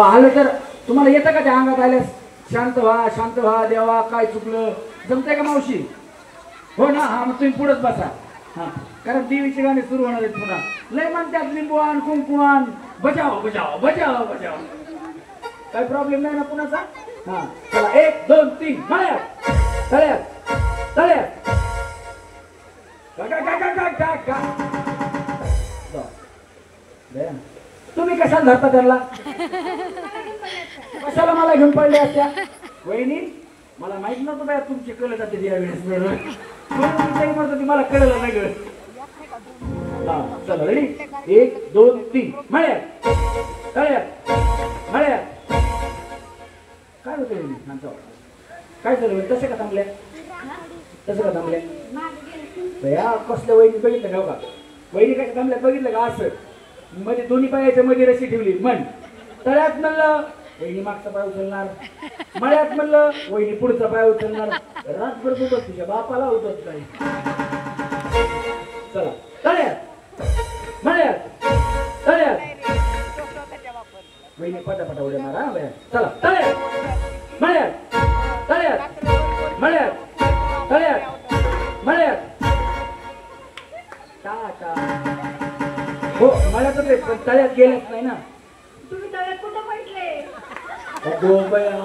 आलं तर तुम्हाला येतं का त्या अंगात आल्यास शांत व्हा देवा काय चुकलं जमतंय का मावशी हो ना हा मग तुम्ही पुढेच बसा हा कारण देवीची गाणी सुरू होणार आहेत पुन्हा लय म्हणतात लिंबूआन कुंकुआन बजाव बजाव बजाव बजाव काय प्रॉब्लेम नाही ना पुण्याचा हा चला 1 2 3 मळ्यात तळ्यात तळ्यात तुम्ही कशाला धरता त्याला कशाला मला घेऊन पडले असत्या वहिनी मला माहित नव्हतं बाया तुमची कळत जाते यावेळेस म्हणतो मला कळलं नाही हा चला रेडी 1 2 3 मळ्यात तळ्यात मळ्यात काय होतं वहिनी काय झालं तसे का थांबल्या तसं का थांबल्या या कसल्या वहिनी बघितलं का वहिनी काय थांबल्या बघितलं का असं मध्ये दोन्ही पायाच्या मध्ये रशी ठेवली म्हण तळ्यात म्हणलं वहिनी मागचा पाय उचलणार मळ्यात म्हणलं वहिनी पुढचा पाय उचलणार रातभर उठत तुझ्या बापाला उठत नाही चला तळ्यात मळ्यात तळ्यात वहिनी पटापटा उड्या मारा चला तळ्यात मळ्यात तळ्यात मळ्यात तळ्यात मळ्यात टाटा हो मळ्यातच आहे पण तळ्यात गेलेच नाही ना तुम्ही तळ्यात कुठं म्हटले अगो बया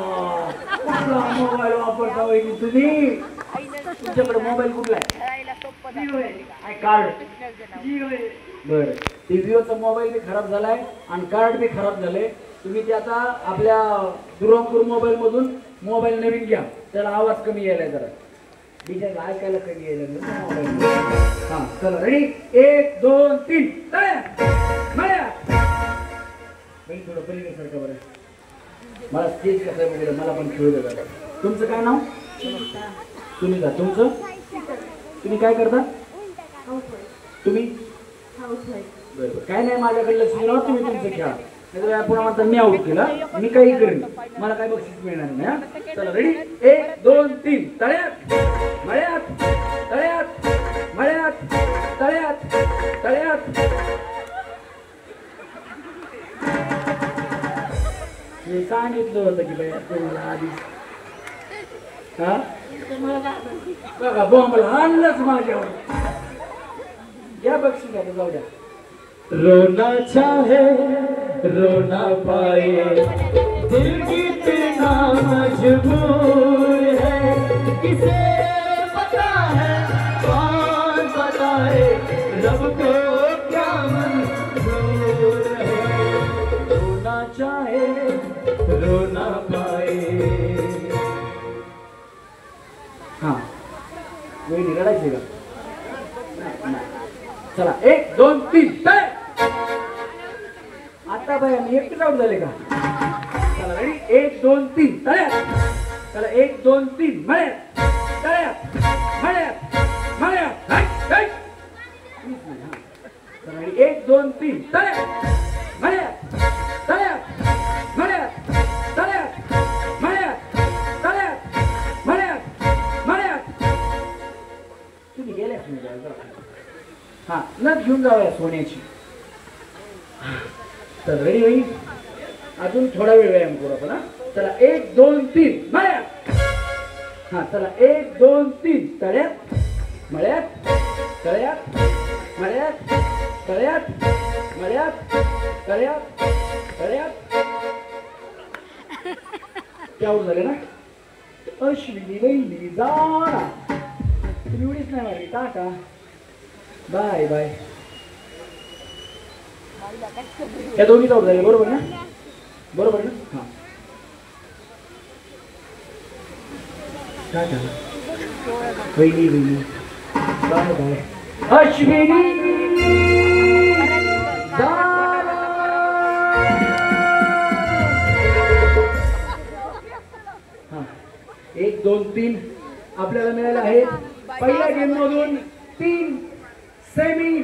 कुठला मोबाईल वापरता वहिनी तुम्ही तुमच्याकडे मोबाईल कुठला आहे कार्ड बरं ते विवोचा मोबाईल बी खराब झालाय आणि कार्ड बी खराब झाले तुम्ही ते आता आपल्या दुरंगपूर मोबाईल मधून मोबाईल नवीन घ्या त्याला आवाज कमी यायला जरा बिचारा ऐकायला कमी यायला मोबाईल हा चला रेडी 1 2 3 तळ्यात मळ्यात बाई थोडं पलीकडे सारखं बरं मला स्टेज कसं आहे वगैरे मला पण खेळू देतात तुमचं काय नाव सुनीता तुमचं तुम्ही काय करता तुम्ही बरोबर काय नाही माझ्याकडे लक्ष दिलं तुम्ही तुमचं खेळा नाही पुन्हा म्हणता मी आऊट केलं मी काही करेन मला काय बक्षीस मिळणार नाही चला रेडी 1 2 3 तळ्यात मळ्यात तळ्यात मळ्यात तळ्यात तळ्यात मी सांगितलं होतं की बाई आधी हा बघा बॉम्बला आणलंच माझ्यावर या बक्षीस आता जाऊ द्या रोना चाहे रोना पाए दिल कितना मजबूर है किसे पता है कौन बताए रब को क्या मंजूर है रोना चाहे रोना पाए हाँ वही रडायचे का चला 1 2 3 तय आता बाय मी एकटे आउट झाले का चला रेडी 1 2 3 तळ्यात चला 1 2 3 मळ्यात तळ्यात मळ्यात मळ्यात चला रेडी 1 2 3 तळ्यात मळ्यात तळ्यात मळ्यात तळ्यात मळ्यात तळ्यात मळ्यात मळ्यात तुम्ही गेल्यास नाही हा नथ घेऊन जाऊया सोन्याची तर रेडी होईल अजून थोडा वेळ व्यायाम करू आपण हा चला 1 2 3 मळ्यात हा चला 1 2 3 तळ्यात मळ्यात तळ्यात मळ्यात तळ्यात मळ्यात तळ्यात तळ्यात त्यावर झाले ना अश्विनी वहिनी जाणा तुम्ही एवढीच नाही मारली टाटा बाय बाय या दोन्ही जाऊ झाले बरोबर ना बरोबर ना हा टाटा वहिनी वहिनी बाय बाय अश्विनी हा 1 2 3 आपल्याला मिळाले आहेत पहिल्या गेम मधून 3 सेमी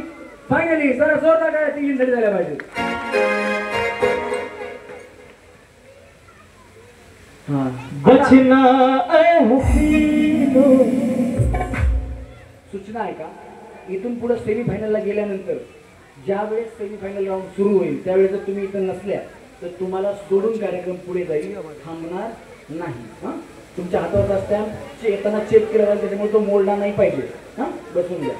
फायनली जरा जोरदार काय 3 साठी झाल्या पाहिजे हा बचना ए हसीनो सूचना आहे का इथून पुढे सेमी फायनलला गेल्यानंतर ज्या वेळेस सेमी फायनल राऊंड सुरू होईल त्यावेळेस जर तुम्ही इथं नसल्या तर तुम्हाला सोडून कार्यक्रम पुढे जाईल, थांबणार नाही. हा, तुमच्या हातावर स्टॅम्प येताना चेक केला जाईल, त्याच्यामुळे तो मोडला नाही पाहिजे. हा, बसून घ्या,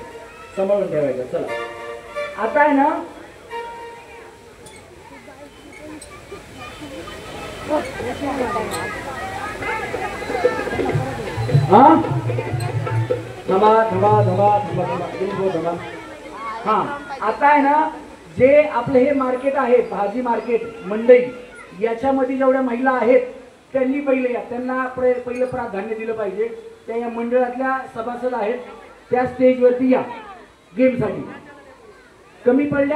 सांभाळून ठेवायचं. चला आता आहे ना, हा थांबा थांबा थांबा थांबा थांबा. हा आता आहे ना, जे आपलं हे मार्केट आहे, भाजी मार्केट मंडई, याच्यामध्ये जेवढ्या महिला आहेत त्यांनी पहिले या, त्यांना पहिलं प्राधान्य दिलं पाहिजे. त्या या मंडळातल्या सभासद आहेत, त्या स्टेजवरती या गेमसाठी. कमी पडल्या